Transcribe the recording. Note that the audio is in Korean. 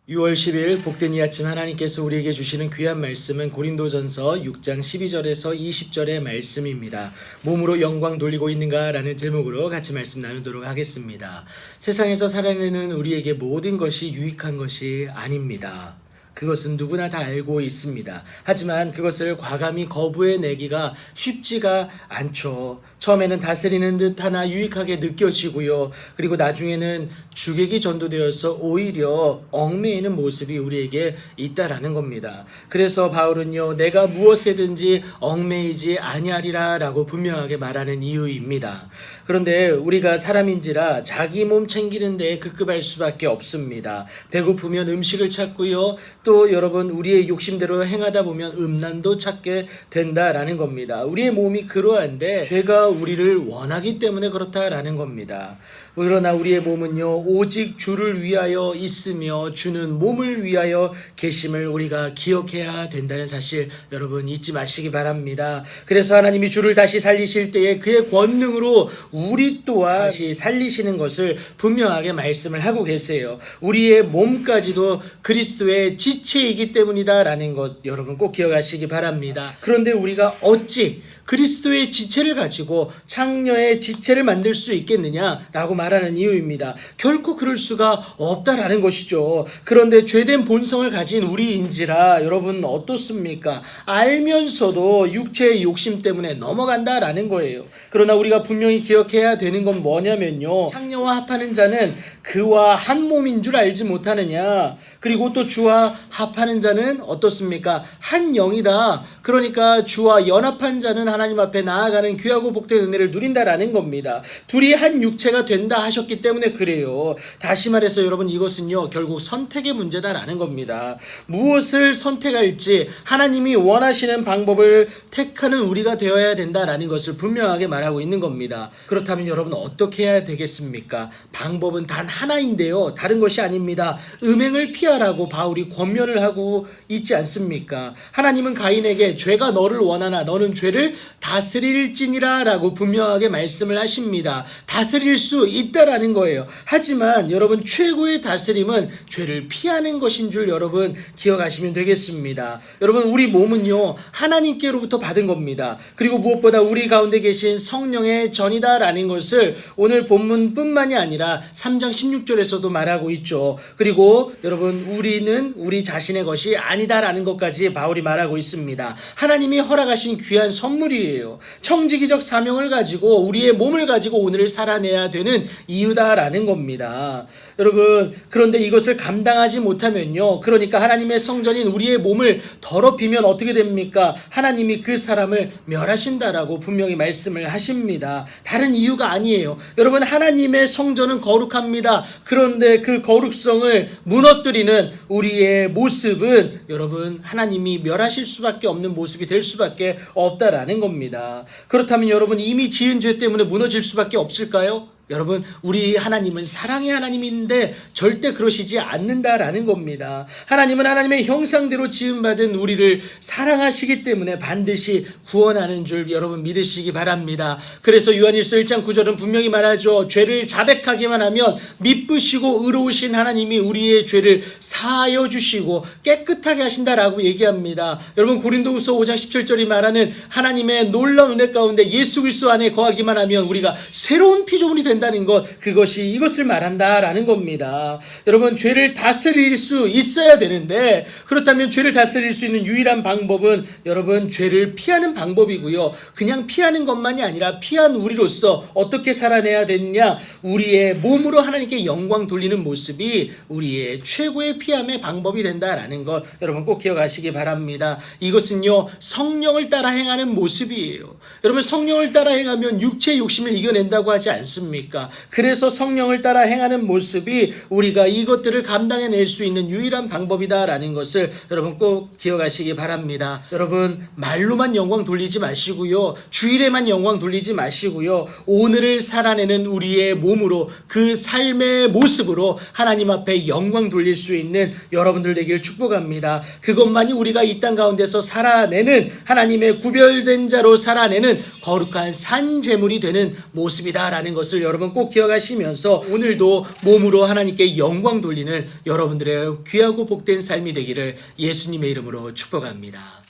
6월 10일 복된 이 아침 하나님께서 우리에게 주시는 귀한 말씀은 고린도전서 6장 12절에서 20절의 말씀입니다. 몸으로 영광 돌리고 있는가? 라는 제목으로 같이 말씀 나누도록 하겠습니다. 세상에서 살아내는 우리에게 모든 것이 유익한 것이 아닙니다. 그것은 누구나 다 알고 있습니다. 하지만 그것을 과감히 거부해내기가 쉽지가 않죠. 처음에는 다스리는 듯 하나 유익하게 느껴지고요. 그리고 나중에는 주객이 전도되어서 오히려 얽매이는 모습이 우리에게 있다라는 겁니다. 그래서 바울은요, 내가 무엇에든지 얽매이지 아니하리라 라고 분명하게 말하는 이유입니다. 그런데 우리가 사람인지라 자기 몸 챙기는 데에 급급할 수밖에 없습니다. 배고프면 음식을 찾고요. 또 여러분, 우리의 욕심대로 행하다 보면 음란도 찾게 된다라는 겁니다. 우리의 몸이 그러한데 죄가 우리를 원하기 때문에 그렇다라는 겁니다. 그러나 우리의 몸은요, 오직 주를 위하여 있으며 주는 몸을 위하여 계심을 우리가 기억해야 된다는 사실 여러분 잊지 마시기 바랍니다. 그래서 하나님이 주를 다시 살리실 때에 그의 권능으로 우리 또한 다시 살리시는 것을 분명하게 말씀을 하고 계세요. 우리의 몸까지도 그리스도의 지체이기 때문이다라는 것 여러분 꼭 기억하시기 바랍니다. 그런데 우리가 어찌 그리스도의 지체를 가지고 창녀의 지체를 만들 수 있겠느냐라고 말하는 이유입니다. 결코 그럴 수가 없다라는 것이죠. 그런데 죄된 본성을 가진 우리인지라 여러분 어떻습니까? 알면서도 육체의 욕심 때문에 넘어간다라는 거예요. 그러나 우리가 분명히 기억해야 되는 건 뭐냐면요, 창녀와 합하는 자는 그와 한 몸인 줄 알지 못하느냐. 그리고 또 주와 합하는 자는 어떻습니까? 한 영이다. 그러니까 주와 연합한 자는 하나님 앞에 나아가는 귀하고 복된 은혜를 누린다라는 겁니다. 둘이 한 육체가 된다 하셨기 때문에 그래요. 다시 말해서 여러분, 이것은요 결국 선택의 문제다라는 겁니다. 무엇을 선택할지 하나님이 원하시는 방법을 택하는 우리가 되어야 된다라는 것을 분명하게 말하고 있는 겁니다. 그렇다면 여러분 어떻게 해야 되겠습니까? 방법은 단 하나인데요, 다른 것이 아닙니다. 음행을 피하라고 바울이 권면을 하고 있지 않습니까? 하나님은 가인에게 죄가 너를 원하나 너는 죄를 다스릴지니라 라고 분명하게 말씀을 하십니다. 다스릴 수 있다라는 거예요. 하지만 여러분, 최고의 다스림은 죄를 피하는 것인 줄 여러분 기억하시면 되겠습니다. 여러분, 우리 몸은요 하나님께로부터 받은 겁니다. 그리고 무엇보다 우리 가운데 계신 성령의 전이다라는 것을 오늘 본문뿐만이 아니라 3장 16절에서도 말하고 있죠. 그리고 여러분, 우리는 우리 자신의 것이 아니다라는 것까지 바울이 말하고 있습니다. 하나님이 허락하신 귀한 선물이에요. 청지기적 사명을 가지고 우리의 몸을 가지고 오늘을 살아내야 되는 이유다라는 겁니다. 여러분, 그런데 이것을 감당하지 못하면요, 그러니까 하나님의 성전인 우리의 몸을 더럽히면 어떻게 됩니까? 하나님이 그 사람을 멸하신다라고 분명히 말씀을 하십니다. 다른 이유가 아니에요. 여러분, 하나님의 성전은 거룩합니다. 그런데 그 거룩성을 무너뜨리는 우리의 모습은 여러분 하나님이 멸하실 수밖에 없는 모습이 될 수밖에 없다라는 겁니다. 그렇다면 여러분, 이미 지은 죄 때문에 무너질 수밖에 없을까요? 여러분, 우리 하나님은 사랑의 하나님인데 절대 그러시지 않는다라는 겁니다. 하나님은 하나님의 형상대로 지음받은 우리를 사랑하시기 때문에 반드시 구원하는 줄 여러분 믿으시기 바랍니다. 그래서 요한일서 1장 9절은 분명히 말하죠. 죄를 자백하기만 하면 미쁘시고 의로우신 하나님이 우리의 죄를 사하여 주시고 깨끗하게 하신다라고 얘기합니다. 여러분, 고린도후서 5장 17절이 말하는 하나님의 놀라운 은혜 가운데 예수 그리스도 안에 거하기만 하면 우리가 새로운 피조물이 된다는 것, 그것이 이것을 말한다라는 겁니다. 여러분, 죄를 다스릴 수 있어야 되는데, 그렇다면 죄를 다스릴 수 있는 유일한 방법은 여러분 죄를 피하는 방법이고요. 그냥 피하는 것만이 아니라 피한 우리로서 어떻게 살아내야 되느냐, 우리의 몸으로 하나님께 영광 돌리는 모습이 우리의 최고의 피함의 방법이 된다라는 것 여러분 꼭 기억하시기 바랍니다. 이것은요 성령을 따라 행하는 모습이에요. 여러분, 성령을 따라 행하면 육체의 욕심을 이겨낸다고 하지 않습니까? 그래서 성령을 따라 행하는 모습이 우리가 이것들을 감당해낼 수 있는 유일한 방법이다라는 것을 여러분 꼭 기억하시기 바랍니다. 여러분, 말로만 영광 돌리지 마시고요, 주일에만 영광 돌리지 마시고요, 오늘을 살아내는 우리의 몸으로 그 삶의 모습으로 하나님 앞에 영광 돌릴 수 있는 여러분들 되기를 축복합니다. 그것만이 우리가 이 땅 가운데서 살아내는 하나님의 구별된 자로 살아내는 거룩한 산 제물이 되는 모습이다라는 것을 여러분 여러분 꼭 기억하시면서 오늘도 몸으로 하나님께 영광 돌리는 여러분들의 귀하고 복된 삶이 되기를 예수님의 이름으로 축복합니다.